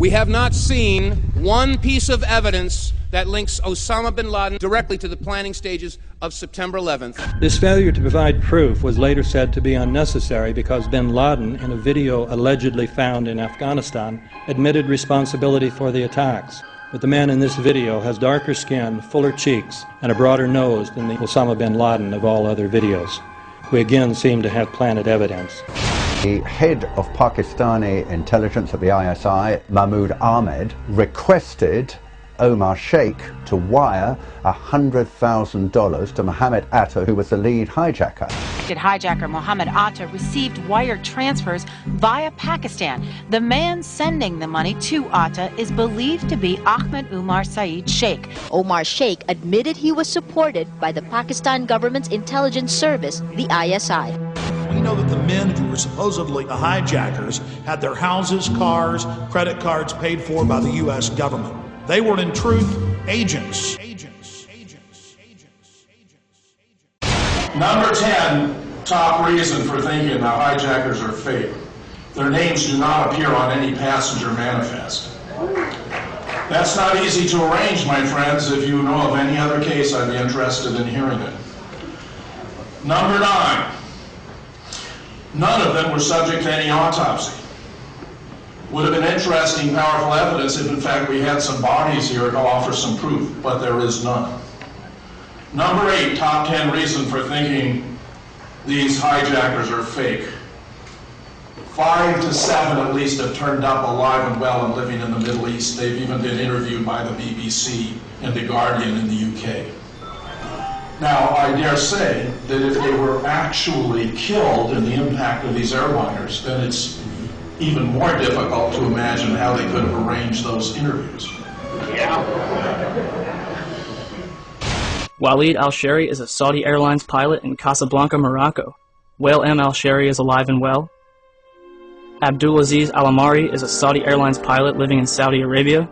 We have not seen one piece of evidence that links Osama bin Laden directly to the planning stages of September 11th. This failure to provide proof was later said to be unnecessary because bin Laden, in a video allegedly found in Afghanistan, admitted responsibility for the attacks. But the man in this video has darker skin, fuller cheeks, and a broader nose than the Osama bin Laden of all other videos. We again seem to have planted evidence. The head of Pakistani intelligence at the ISI, Mahmoud Ahmed, requested Omar Sheikh to wire $100,000 to Mohammed Atta, who was the lead hijacker. Hijacker Mohammed Atta received wire transfers via Pakistan. The man sending the money to Atta is believed to be Ahmed Umar Saeed Sheikh. Omar Sheikh admitted he was supported by the Pakistan government's intelligence service, the ISI. We know that the men who were supposedly the hijackers had their houses, cars, credit cards paid for by the U.S. government. They were, in truth, agents. Number 10, top reason for thinking the hijackers are fake. Their names do not appear on any passenger manifest. That's not easy to arrange, my friends. If you know of any other case, I'd be interested in hearing it. Number 9, none of them were subject to any autopsy. Would have been interesting, powerful evidence if in fact we had some bodies here to offer some proof, but there is none. Number 8, top 10 reason for thinking these hijackers are fake. 5 to 7 at least have turned up alive and well and living in the Middle East. They've even been interviewed by the BBC and The Guardian in the UK. Now, I dare say that if they were actually killed in the impact of these airliners, then it's even more difficult to imagine how they could have arranged those interviews. Walid al-Shehri is a Saudi Airlines pilot in Casablanca, Morocco. Wael M. al-Shehri is alive and well. Abdulaziz al-Amari is a Saudi Airlines pilot living in Saudi Arabia.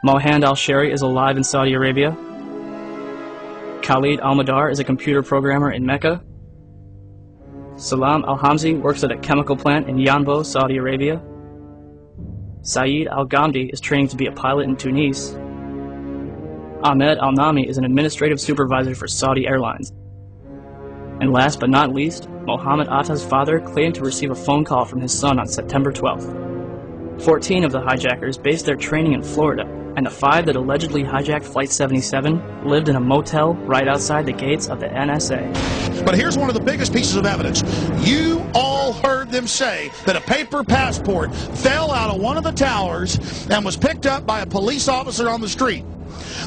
Mohand al-Shehri is alive in Saudi Arabia. Khalid al-Madar is a computer programmer in Mecca. Salam al-Hamzi works at a chemical plant in Yanbo, Saudi Arabia. Saeed al-Ghamdi is training to be a pilot in Tunis. Ahmed al-Nami is an administrative supervisor for Saudi Airlines. And last but not least, Mohammed Atta's father claimed to receive a phone call from his son on September 12th. 14 of the hijackers based their training in Florida, and the 5 that allegedly hijacked Flight 77 lived in a motel right outside the gates of the NSA. But here's one of the biggest pieces of evidence. You all heard them say that a paper passport fell out of one of the towers and was picked up by a police officer on the street.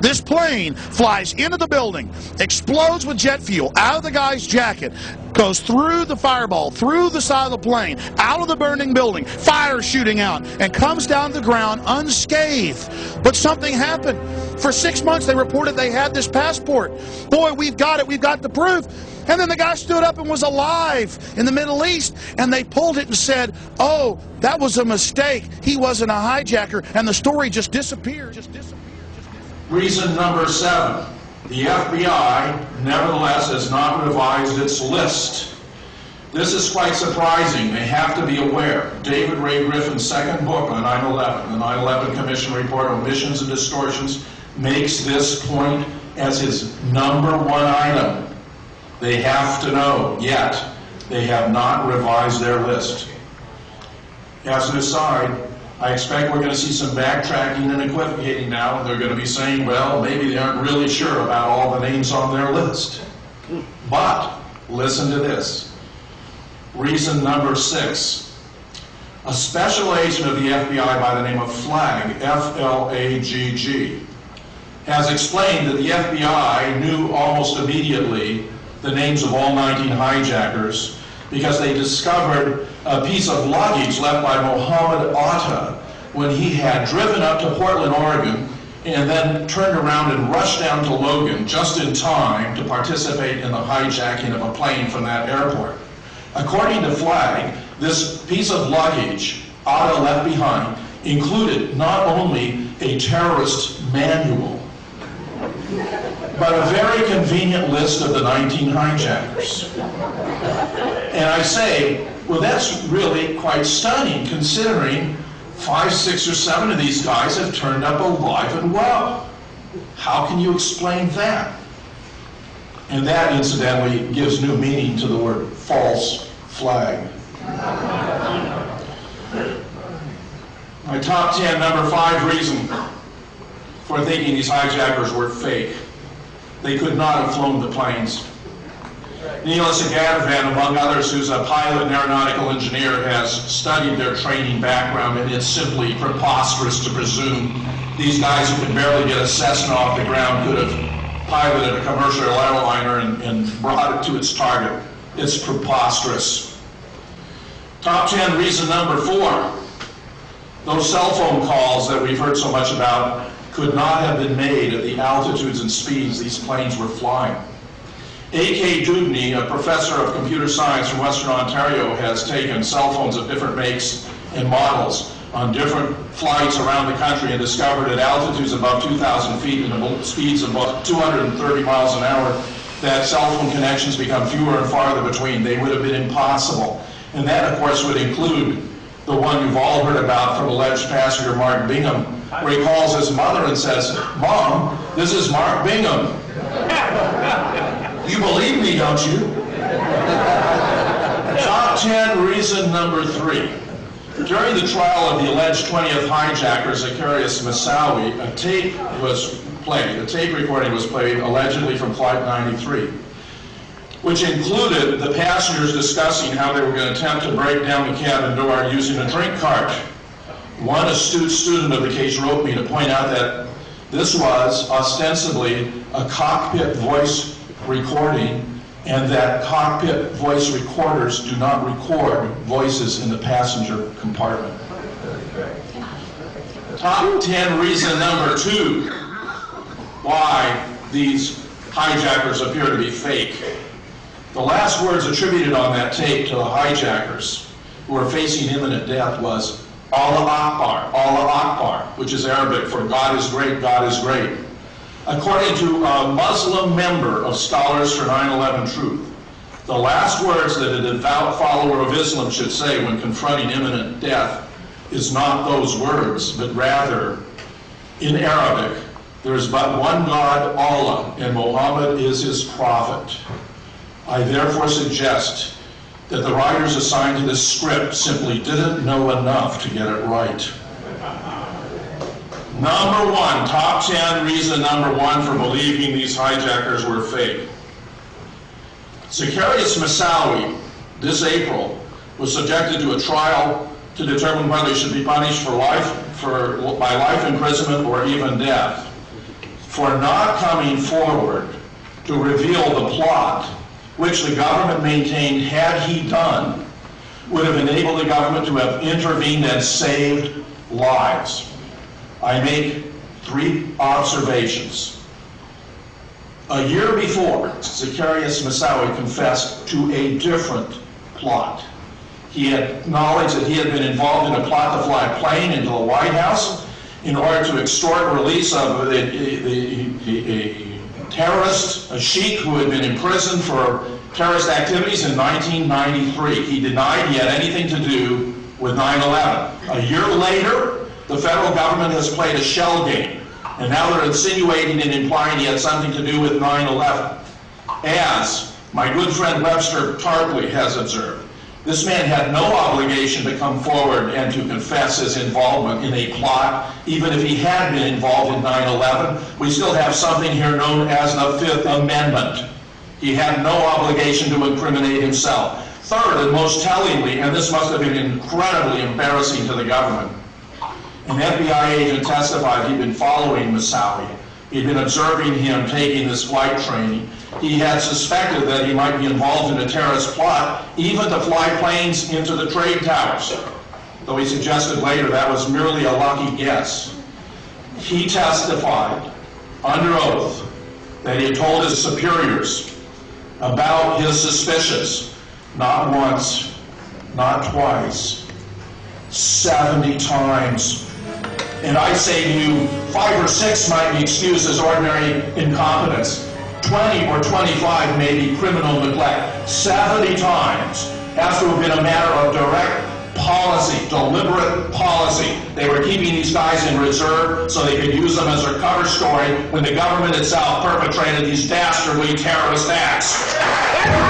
This plane flies into the building, explodes with jet fuel out of the guy's jacket, goes through the fireball, through the side of the plane, out of the burning building, fire shooting out, and comes down to the ground unscathed. But something happened. For 6 months they reported they had this passport. Boy, we've got it, we've got the proof. And then the guy stood up and was alive in the Middle East, and they pulled it and said, oh, that was a mistake. He wasn't a hijacker, and the story just disappeared. Reason number 7, the FBI nevertheless has not revised its list. This is quite surprising. They have to be aware. David Ray Griffin's second book on 9/11, the 9/11 Commission Report, Omissions and Distortions, makes this point as his number 1 item. They have to know, yet they have not revised their list. As an aside, I expect we're going to see some backtracking and equivocating now, and they're going to be saying, well, maybe they aren't really sure about all the names on their list. But, listen to this. Reason number 6. A special agent of the FBI by the name of Flagg, F-L-A-G-G, has explained that the FBI knew almost immediately the names of all 19 hijackers because they discovered a piece of luggage left by Mohammed Atta when he had driven up to Portland, Oregon, and then turned around and rushed down to Logan just in time to participate in the hijacking of a plane from that airport. According to Flagg, this piece of luggage Atta left behind included not only a terrorist manual, but a very convenient list of the 19 hijackers. And I say, well, that's really quite stunning, considering 5, 6, or 7 of these guys have turned up alive and well. How can you explain that? And that, incidentally, gives new meaning to the word false flag. My top 10, number 5 reason for thinking these hijackers were fake. They could not have flown the planes. Niels Agadavan, among others, who's a pilot and aeronautical engineer, has studied their training background, and it's simply preposterous to presume these guys who could barely get a Cessna off the ground could have piloted a commercial airliner and brought it to its target. It's preposterous. Top 10 reason number 4. Those cell phone calls that we've heard so much about could not have been made at the altitudes and speeds these planes were flying. A.K. Dubney, a professor of computer science from Western Ontario, has taken cell phones of different makes and models on different flights around the country and discovered at altitudes above 2,000 feet and speeds above 230 miles an hour that cell phone connections become fewer and farther between. They would have been impossible. And that, of course, would include the one you've all heard about from alleged passenger Mark Bingham, where he calls his mother and says, "Mom, this is Mark Bingham. You believe me, don't you?" Top 10 reason number 3. During the trial of the alleged 20th hijacker, Zacarias Moussaoui, a tape was played. A tape recording was played allegedly from Flight 93, which included the passengers discussing how they were going to attempt to break down the cabin door using a drink cart. One astute student of the case wrote me to point out that this was ostensibly a cockpit voice recording, and that cockpit voice recorders do not record voices in the passenger compartment. Top 10 reason number 2 why these hijackers appear to be fake. The last words attributed on that tape to the hijackers who were facing imminent death was Allah Akbar, which is Arabic for God is great, God is great. According to a Muslim member of Scholars for 9/11 Truth, the last words that a devout follower of Islam should say when confronting imminent death is not those words, but rather, in Arabic, there is but one God, Allah, and Muhammad is his prophet. I therefore suggest that the writers assigned to this script simply didn't know enough to get it right. Number 1, top 10 reason number 1 for believing these hijackers were fake. Zacarias Moussaoui, this April, was subjected to a trial to determine whether he should be punished for by life imprisonment or even death for not coming forward to reveal the plot, which the government maintained, had he done, would have enabled the government to have intervened and saved lives. I make 3 observations. A year before, Zacarias Moussaoui confessed to a different plot. He had acknowledged that he had been involved in a plot to fly a plane into the White House in order to extort release of a terrorist, a sheik who had been imprisoned for terrorist activities in 1993. He denied he had anything to do with 9/11. A year later, the federal government has played a shell game, and now they're insinuating and implying he had something to do with 9/11. As my good friend Webster Tarpley has observed, this man had no obligation to come forward and to confess his involvement in a plot, even if he had been involved in 9/11. We still have something here known as the Fifth Amendment. He had no obligation to incriminate himself. Third, and most tellingly, and this must have been incredibly embarrassing to the government, an FBI agent testified he'd been following Moussaoui. He'd been observing him taking this flight training. He had suspected that he might be involved in a terrorist plot, even to fly planes into the trade towers, though he suggested later that was merely a lucky guess. He testified under oath that he had told his superiors about his suspicions, not once, not twice, 70 times. And I say to you, 5 or 6 might be excused as ordinary incompetence. 20 or 25 may be criminal neglect. 70 times has to have been a matter of direct policy, deliberate policy. They were keeping these guys in reserve so they could use them as their cover story when the government itself perpetrated these dastardly terrorist acts.